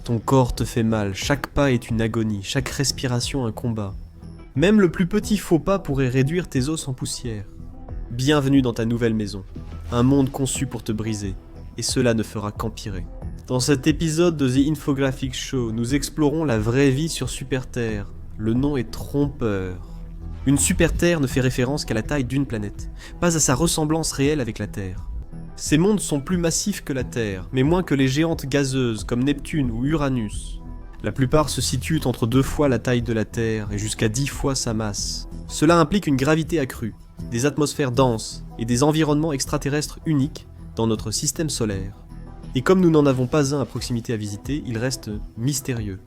Ton corps te fait mal, chaque pas est une agonie, chaque respiration un combat. Même le plus petit faux pas pourrait réduire tes os en poussière. Bienvenue dans ta nouvelle maison, un monde conçu pour te briser, et cela ne fera qu'empirer. Dans cet épisode de The Infographic Show, nous explorons la vraie vie sur Super Terre. Le nom est trompeur. Une Super Terre ne fait référence qu'à la taille d'une planète, pas à sa ressemblance réelle avec la Terre. Ces mondes sont plus massifs que la Terre, mais moins que les géantes gazeuses comme Neptune ou Uranus. La plupart se situent entre 2 fois la taille de la Terre et jusqu'à 10 fois sa masse. Cela implique une gravité accrue, des atmosphères denses et des environnements extraterrestres uniques dans notre système solaire. Et comme nous n'en avons pas un à proximité à visiter, il reste mystérieux.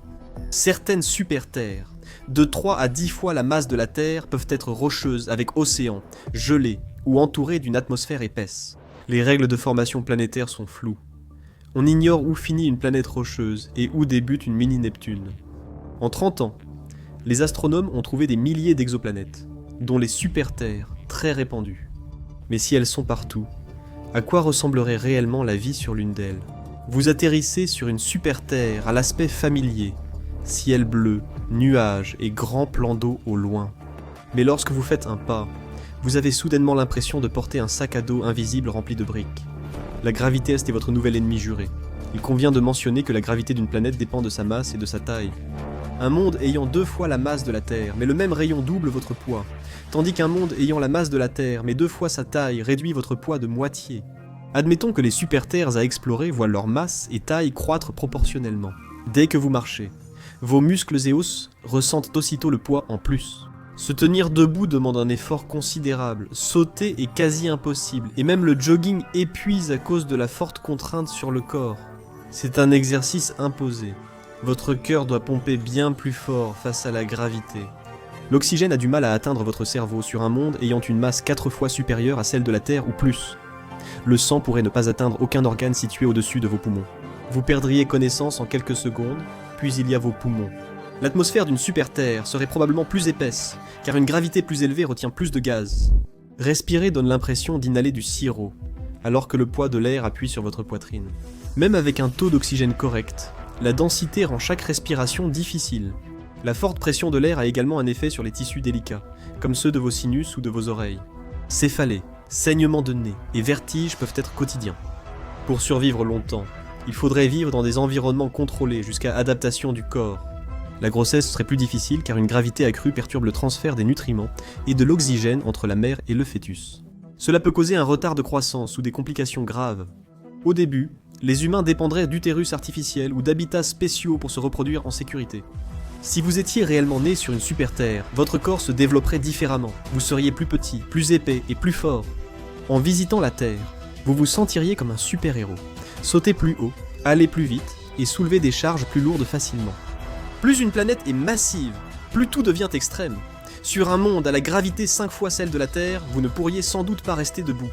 Certaines super-terres, de 3 à 10 fois la masse de la Terre, peuvent être rocheuses avec océan, gelées ou entourées d'une atmosphère épaisse. Les règles de formation planétaire sont floues. On ignore où finit une planète rocheuse et où débute une mini-Neptune. En 30 ans, les astronomes ont trouvé des milliers d'exoplanètes, dont les super-terres, très répandues. Mais si elles sont partout, à quoi ressemblerait réellement la vie sur l'une d'elles? Vous atterrissez sur une super-terre à l'aspect familier, ciel bleu, nuages et grands plans d'eau au loin. Mais lorsque vous faites un pas, vous avez soudainement l'impression de porter un sac à dos invisible rempli de briques. La gravité est votre nouvel ennemi juré. Il convient de mentionner que la gravité d'une planète dépend de sa masse et de sa taille. Un monde ayant 2 fois la masse de la Terre, mais le même rayon double votre poids, tandis qu'un monde ayant la masse de la Terre, mais 2 fois sa taille, réduit votre poids de moitié. Admettons que les super-terres à explorer voient leur masse et taille croître proportionnellement. Dès que vous marchez, vos muscles et os ressentent aussitôt le poids en plus. Se tenir debout demande un effort considérable, sauter est quasi impossible, et même le jogging épuise à cause de la forte contrainte sur le corps. C'est un exercice imposé. Votre cœur doit pomper bien plus fort face à la gravité. L'oxygène a du mal à atteindre votre cerveau sur un monde ayant une masse 4 fois supérieure à celle de la Terre ou plus. Le sang pourrait ne pas atteindre aucun organe situé au-dessus de vos poumons. Vous perdriez connaissance en quelques secondes, puis il y a vos poumons. L'atmosphère d'une super-terre serait probablement plus épaisse, car une gravité plus élevée retient plus de gaz. Respirer donne l'impression d'inhaler du sirop, alors que le poids de l'air appuie sur votre poitrine. Même avec un taux d'oxygène correct, la densité rend chaque respiration difficile. La forte pression de l'air a également un effet sur les tissus délicats, comme ceux de vos sinus ou de vos oreilles. Céphalées, saignements de nez et vertiges peuvent être quotidiens. Pour survivre longtemps, il faudrait vivre dans des environnements contrôlés jusqu'à adaptation du corps. La grossesse serait plus difficile car une gravité accrue perturbe le transfert des nutriments et de l'oxygène entre la mère et le fœtus. Cela peut causer un retard de croissance ou des complications graves. Au début, les humains dépendraient d'utérus artificiels ou d'habitats spéciaux pour se reproduire en sécurité. Si vous étiez réellement né sur une super-terre, votre corps se développerait différemment. Vous seriez plus petit, plus épais et plus fort. En visitant la Terre, vous vous sentiriez comme un super-héros. Sautez plus haut, allez plus vite et soulevez des charges plus lourdes facilement. Plus une planète est massive, plus tout devient extrême. Sur un monde à la gravité 5 fois celle de la Terre, vous ne pourriez sans doute pas rester debout.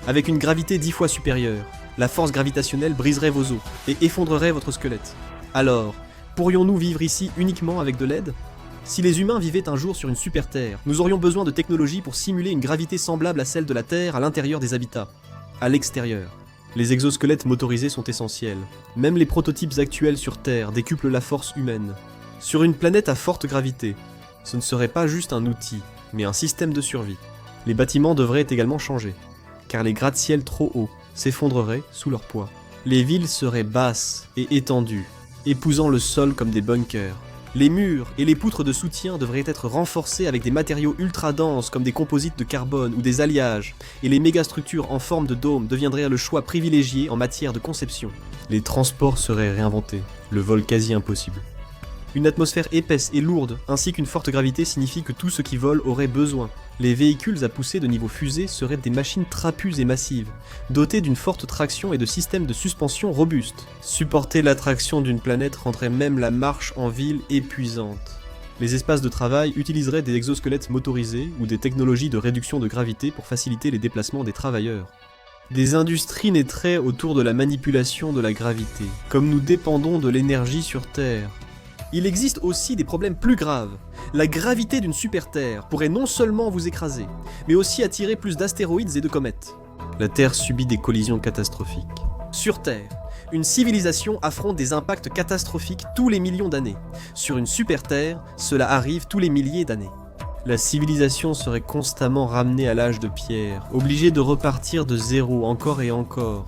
Avec une gravité 10 fois supérieure, la force gravitationnelle briserait vos os et effondrerait votre squelette. Alors, pourrions-nous vivre ici uniquement avec de l'aide? Si les humains vivaient un jour sur une super-terre, nous aurions besoin de technologies pour simuler une gravité semblable à celle de la Terre à l'intérieur des habitats. À l'extérieur, les exosquelettes motorisés sont essentiels. Même les prototypes actuels sur Terre décuplent la force humaine. Sur une planète à forte gravité, ce ne serait pas juste un outil, mais un système de survie. Les bâtiments devraient également changer, car les gratte-ciels trop hauts s'effondreraient sous leur poids. Les villes seraient basses et étendues, épousant le sol comme des bunkers. Les murs et les poutres de soutien devraient être renforcés avec des matériaux ultra denses comme des composites de carbone ou des alliages, et les mégastructures en forme de dôme deviendraient le choix privilégié en matière de conception. Les transports seraient réinventés, le vol quasi impossible. Une atmosphère épaisse et lourde, ainsi qu'une forte gravité signifie que tout ce qui vole aurait besoin. Les véhicules à pousser de niveau fusée seraient des machines trapues et massives, dotées d'une forte traction et de systèmes de suspension robustes. Supporter l'attraction d'une planète rendrait même la marche en ville épuisante. Les espaces de travail utiliseraient des exosquelettes motorisés ou des technologies de réduction de gravité pour faciliter les déplacements des travailleurs. Des industries naîtraient autour de la manipulation de la gravité, comme nous dépendons de l'énergie sur Terre. Il existe aussi des problèmes plus graves. La gravité d'une super-terre pourrait non seulement vous écraser, mais aussi attirer plus d'astéroïdes et de comètes. La Terre subit des collisions catastrophiques. Sur Terre, Une civilisation affronte des impacts catastrophiques tous les millions d'années. Sur une super-Terre, cela arrive tous les milliers d'années. La civilisation serait constamment ramenée à l'âge de pierre, obligée de repartir de zéro encore et encore.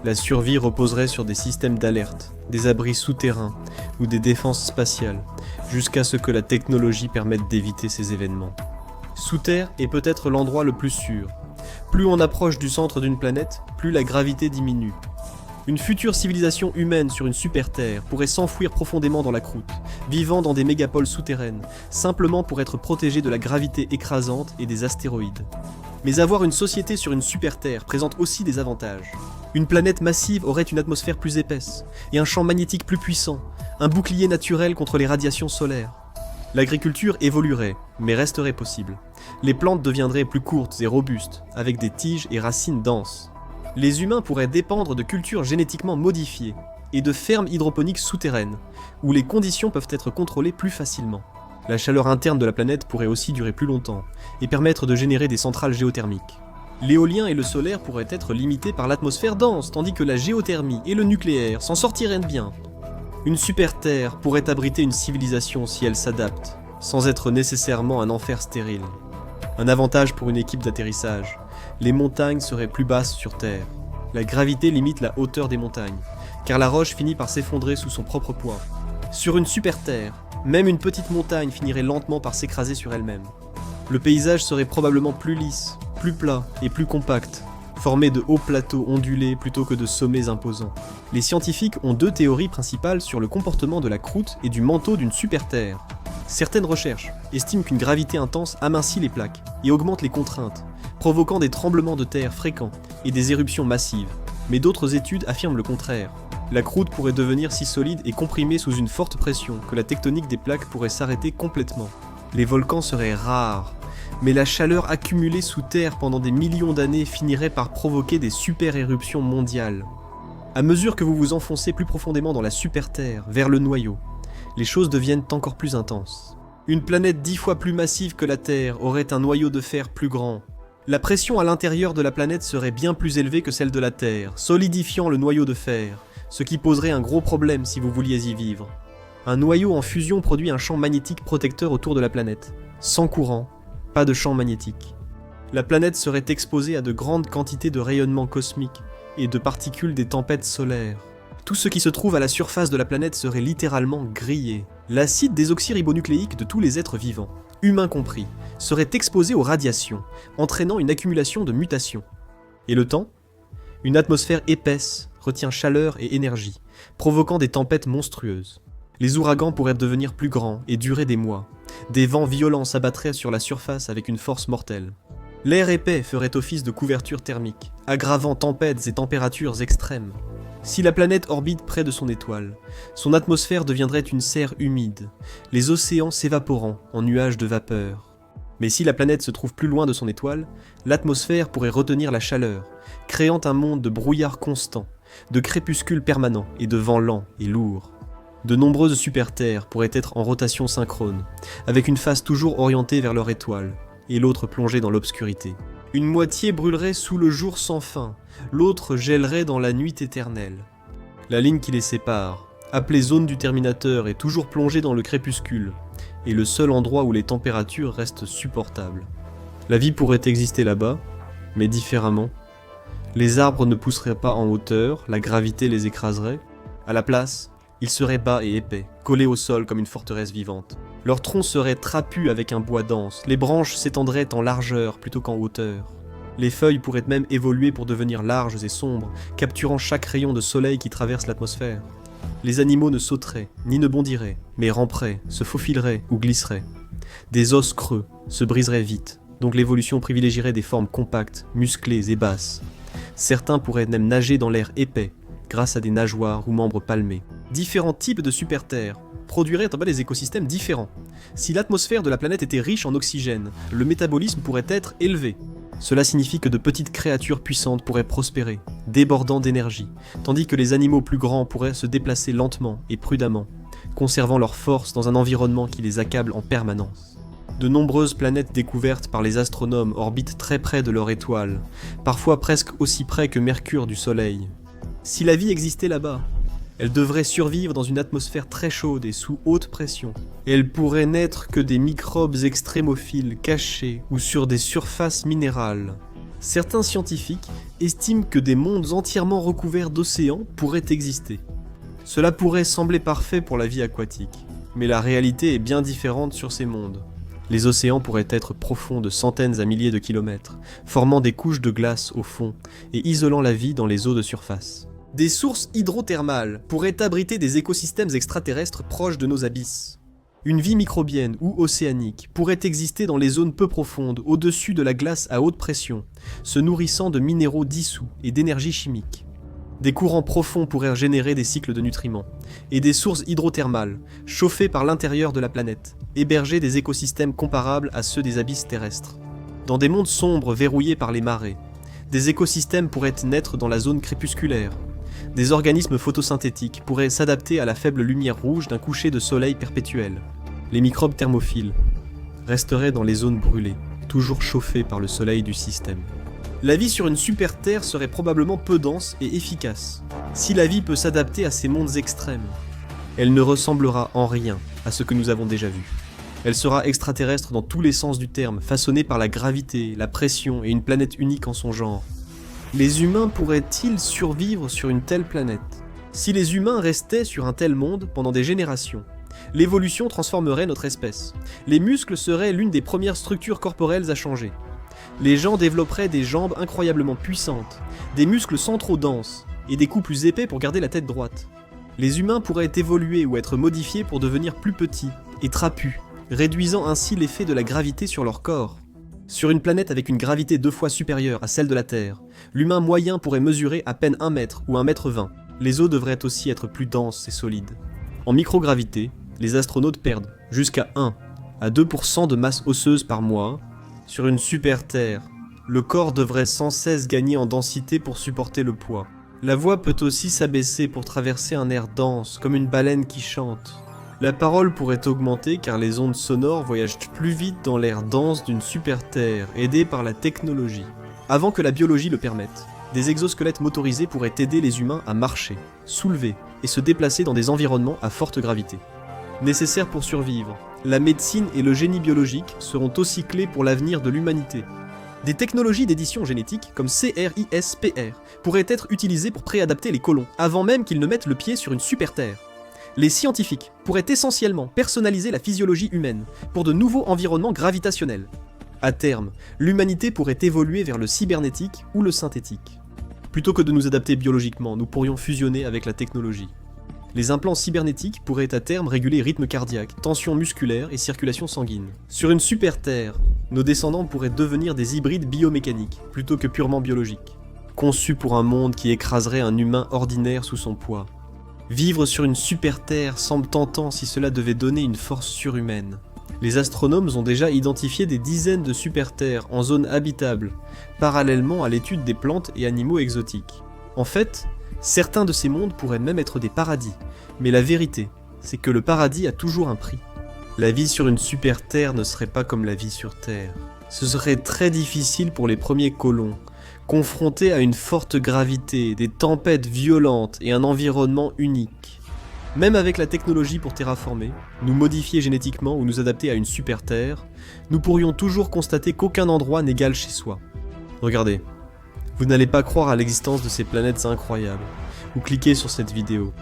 La survie reposerait sur des systèmes d'alerte, des abris souterrains ou des défenses spatiales, jusqu'à ce que la technologie permette d'éviter ces événements. Sous Terre est peut-être l'endroit le plus sûr. Plus on approche du centre d'une planète, plus la gravité diminue. Une future civilisation humaine sur une super-Terre pourrait s'enfouir profondément dans la croûte, vivant dans des mégapoles souterraines, simplement pour être protégée de la gravité écrasante et des astéroïdes. Mais avoir une société sur une super-Terre présente aussi des avantages. Une planète massive aurait une atmosphère plus épaisse, et un champ magnétique plus puissant, un bouclier naturel contre les radiations solaires. L'agriculture évoluerait, mais resterait possible. Les plantes deviendraient plus courtes et robustes, avec des tiges et racines denses. Les humains pourraient dépendre de cultures génétiquement modifiées et de fermes hydroponiques souterraines, où les conditions peuvent être contrôlées plus facilement. La chaleur interne de la planète pourrait aussi durer plus longtemps et permettre de générer des centrales géothermiques. L'éolien et le solaire pourraient être limités par l'atmosphère dense, tandis que la géothermie et le nucléaire s'en sortiraient bien. Une super-Terre pourrait abriter une civilisation si elle s'adapte, sans être nécessairement un enfer stérile. Un avantage pour une équipe d'atterrissage. Les montagnes seraient plus basses sur Terre. La gravité limite la hauteur des montagnes, car la roche finit par s'effondrer sous son propre poids. Sur une super-Terre, même une petite montagne finirait lentement par s'écraser sur elle-même. Le paysage serait probablement plus lisse, plus plat et plus compact, formé de hauts plateaux ondulés plutôt que de sommets imposants. Les scientifiques ont deux théories principales sur le comportement de la croûte et du manteau d'une super-Terre. Certaines recherches estiment qu'une gravité intense amincit les plaques et augmente les contraintes, provoquant des tremblements de terre fréquents et des éruptions massives. Mais d'autres études affirment le contraire. La croûte pourrait devenir si solide et comprimée sous une forte pression que la tectonique des plaques pourrait s'arrêter complètement. Les volcans seraient rares, mais la chaleur accumulée sous terre pendant des millions d'années finirait par provoquer des super-éruptions mondiales. À mesure que vous vous enfoncez plus profondément dans la super-Terre, vers le noyau, les choses deviennent encore plus intenses. Une planète 10 fois plus massive que la Terre aurait un noyau de fer plus grand. La pression à l'intérieur de la planète serait bien plus élevée que celle de la Terre, solidifiant le noyau de fer, ce qui poserait un gros problème si vous vouliez y vivre. Un noyau en fusion produit un champ magnétique protecteur autour de la planète. Sans courant, pas de champ magnétique. La planète serait exposée à de grandes quantités de rayonnement cosmique et de particules des tempêtes solaires. Tout ce qui se trouve à la surface de la planète serait littéralement grillé. L'acide désoxyribonucléique de tous les êtres vivants, humains compris, serait exposé aux radiations, entraînant une accumulation de mutations. Et le temps ? Une atmosphère épaisse retient chaleur et énergie, provoquant des tempêtes monstrueuses. Les ouragans pourraient devenir plus grands et durer des mois. Des vents violents s'abattraient sur la surface avec une force mortelle. L'air épais ferait office de couverture thermique, aggravant tempêtes et températures extrêmes. Si la planète orbite près de son étoile, son atmosphère deviendrait une serre humide, les océans s'évaporant en nuages de vapeur. Mais si la planète se trouve plus loin de son étoile, l'atmosphère pourrait retenir la chaleur, créant un monde de brouillard constant, de crépuscules permanents et de vents lents et lourds. De nombreuses super-terres pourraient être en rotation synchrone, avec une face toujours orientée vers leur étoile, et l'autre plongée dans l'obscurité. Une moitié brûlerait sous le jour sans fin, l'autre gèlerait dans la nuit éternelle. La ligne qui les sépare, appelée zone du Terminateur, est toujours plongée dans le crépuscule, et le seul endroit où les températures restent supportables. La vie pourrait exister là-bas, mais différemment. Les arbres ne pousseraient pas en hauteur, la gravité les écraserait. À la place, ils seraient bas et épais, collés au sol comme une forteresse vivante. Leurs troncs seraient trapus avec un bois dense, les branches s'étendraient en largeur plutôt qu'en hauteur. Les feuilles pourraient même évoluer pour devenir larges et sombres, capturant chaque rayon de soleil qui traverse l'atmosphère. Les animaux ne sauteraient, ni ne bondiraient, mais ramperaient, se faufileraient ou glisseraient. Des os creux se briseraient vite, donc l'évolution privilégierait des formes compactes, musclées et basses. Certains pourraient même nager dans l'air épais, grâce à des nageoires ou membres palmés. Différents types de super-terres produiraient en bas des écosystèmes différents. Si l'atmosphère de la planète était riche en oxygène, le métabolisme pourrait être élevé. Cela signifie que de petites créatures puissantes pourraient prospérer, débordant d'énergie, tandis que les animaux plus grands pourraient se déplacer lentement et prudemment, conservant leur force dans un environnement qui les accable en permanence. De nombreuses planètes découvertes par les astronomes orbitent très près de leur étoile, parfois presque aussi près que Mercure du Soleil. Si la vie existait là-bas, elle devrait survivre dans une atmosphère très chaude et sous haute pression. Et elle pourrait n'être que des microbes extrémophiles cachés ou sur des surfaces minérales. Certains scientifiques estiment que des mondes entièrement recouverts d'océans pourraient exister. Cela pourrait sembler parfait pour la vie aquatique, mais la réalité est bien différente sur ces mondes. Les océans pourraient être profonds de centaines à milliers de kilomètres, formant des couches de glace au fond et isolant la vie dans les eaux de surface. Des sources hydrothermales pourraient abriter des écosystèmes extraterrestres proches de nos abysses. Une vie microbienne ou océanique pourrait exister dans les zones peu profondes, au-dessus de la glace à haute pression, se nourrissant de minéraux dissous et d'énergie chimique. Des courants profonds pourraient générer des cycles de nutriments, et des sources hydrothermales, chauffées par l'intérieur de la planète, héberger des écosystèmes comparables à ceux des abysses terrestres. Dans des mondes sombres verrouillés par les marées, des écosystèmes pourraient naître dans la zone crépusculaire. Des organismes photosynthétiques pourraient s'adapter à la faible lumière rouge d'un coucher de soleil perpétuel. Les microbes thermophiles resteraient dans les zones brûlées, toujours chauffées par le soleil du système. La vie sur une super Terre serait probablement peu dense et efficace. Si la vie peut s'adapter à ces mondes extrêmes, elle ne ressemblera en rien à ce que nous avons déjà vu. Elle sera extraterrestre dans tous les sens du terme, façonnée par la gravité, la pression et une planète unique en son genre. Les humains pourraient-ils survivre sur une telle planète? Si les humains restaient sur un tel monde pendant des générations, l'évolution transformerait notre espèce. Les muscles seraient l'une des premières structures corporelles à changer. Les gens développeraient des jambes incroyablement puissantes, des muscles centraux denses et des coups plus épais pour garder la tête droite. Les humains pourraient évoluer ou être modifiés pour devenir plus petits et trapus, réduisant ainsi l'effet de la gravité sur leur corps. Sur une planète avec une gravité 2 fois supérieure à celle de la Terre, l'humain moyen pourrait mesurer à peine 1 mètre ou 1 mètre 20. Les os devraient aussi être plus denses et solides. En microgravité, les astronautes perdent jusqu'à 1 à 2% de masse osseuse par mois. Sur une super Terre, le corps devrait sans cesse gagner en densité pour supporter le poids. La voix peut aussi s'abaisser pour traverser un air dense, comme une baleine qui chante. La parole pourrait augmenter car les ondes sonores voyagent plus vite dans l'air dense d'une super Terre, aidées par la technologie. Avant que la biologie le permette, des exosquelettes motorisés pourraient aider les humains à marcher, soulever et se déplacer dans des environnements à forte gravité. Nécessaires pour survivre, la médecine et le génie biologique seront aussi clés pour l'avenir de l'humanité. Des technologies d'édition génétique comme CRISPR pourraient être utilisées pour préadapter les colons, avant même qu'ils ne mettent le pied sur une super Terre. Les scientifiques pourraient essentiellement personnaliser la physiologie humaine pour de nouveaux environnements gravitationnels. À terme, l'humanité pourrait évoluer vers le cybernétique ou le synthétique. Plutôt que de nous adapter biologiquement, nous pourrions fusionner avec la technologie. Les implants cybernétiques pourraient à terme réguler rythme cardiaque, tension musculaire et circulation sanguine. Sur une super Terre, nos descendants pourraient devenir des hybrides biomécaniques, plutôt que purement biologiques, conçus pour un monde qui écraserait un humain ordinaire sous son poids. Vivre sur une super Terre semble tentant si cela devait donner une force surhumaine. Les astronomes ont déjà identifié des dizaines de super Terres en zone habitable, parallèlement à l'étude des plantes et animaux exotiques. En fait, certains de ces mondes pourraient même être des paradis, mais la vérité, c'est que le paradis a toujours un prix. La vie sur une super Terre ne serait pas comme la vie sur Terre. Ce serait très difficile pour les premiers colons, confrontés à une forte gravité, des tempêtes violentes et un environnement unique. Même avec la technologie pour terraformer, nous modifier génétiquement ou nous adapter à une super Terre, nous pourrions toujours constater qu'aucun endroit n'égale chez soi. Regardez, vous n'allez pas croire à l'existence de ces planètes incroyables, ou cliquez sur cette vidéo.